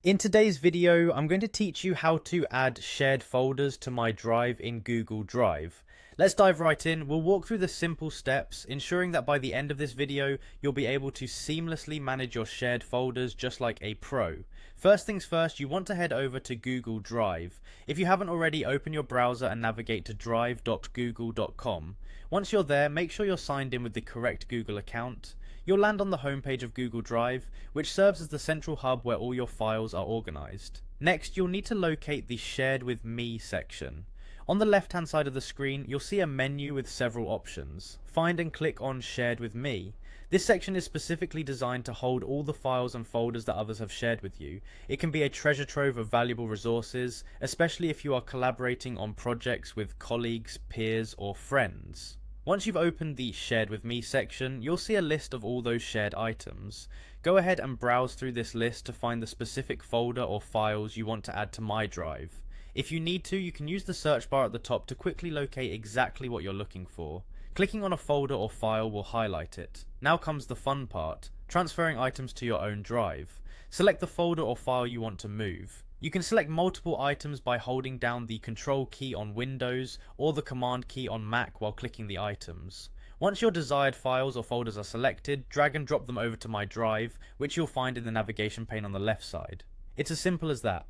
In today's video, I'm going to teach you how to add shared folders to my drive in Google Drive. Let's dive right in. We'll walk through the simple steps, ensuring that by the end of this video, you'll be able to seamlessly manage your shared folders just like a pro. First things first, you want to head over to Google Drive. If you haven't already, open your browser and navigate to drive.google.com. Once you're there, make sure you're signed in with the correct Google account. You'll land on the homepage of Google Drive, which serves as the central hub where all your files are organized. Next, you'll need to locate the Shared with Me section. On the left-hand side of the screen, you'll see a menu with several options. Find and click on Shared with Me. This section is specifically designed to hold all the files and folders that others have shared with you. It can be a treasure trove of valuable resources, especially if you are collaborating on projects with colleagues, peers, or friends. Once you've opened the Shared with Me section, you'll see a list of all those shared items. Go ahead and browse through this list to find the specific folder or files you want to add to my drive. If you need to, you can use the search bar at the top to quickly locate exactly what you're looking for. Clicking on a folder or file will highlight it. Now comes the fun part, transferring items to your own drive. Select the folder or file you want to move. You can select multiple items by holding down the Control key on Windows or the Command key on Mac while clicking the items. Once your desired files or folders are selected, drag and drop them over to my drive, which you'll find in the navigation pane on the left side. It's as simple as that.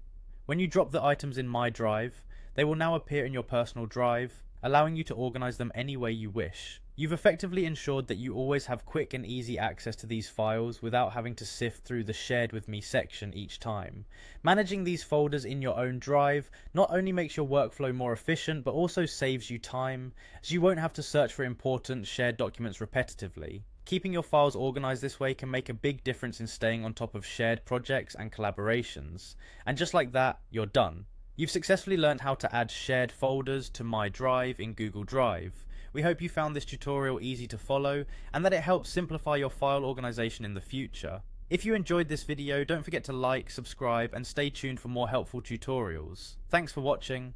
When you drop the items in my drive, they will now appear in your personal drive, allowing you to organize them any way you wish. You've effectively ensured that you always have quick and easy access to these files without having to sift through the Shared with Me section each time. Managing these folders in your own drive not only makes your workflow more efficient, but also saves you time, as you won't have to search for important shared documents repetitively. Keeping your files organized this way can make a big difference in staying on top of shared projects and collaborations. And just like that, you're done. You've successfully learned how to add shared folders to my drive in Google Drive. We hope you found this tutorial easy to follow and that it helps simplify your file organization in the future. If you enjoyed this video, don't forget to like, subscribe, and stay tuned for more helpful tutorials. Thanks for watching.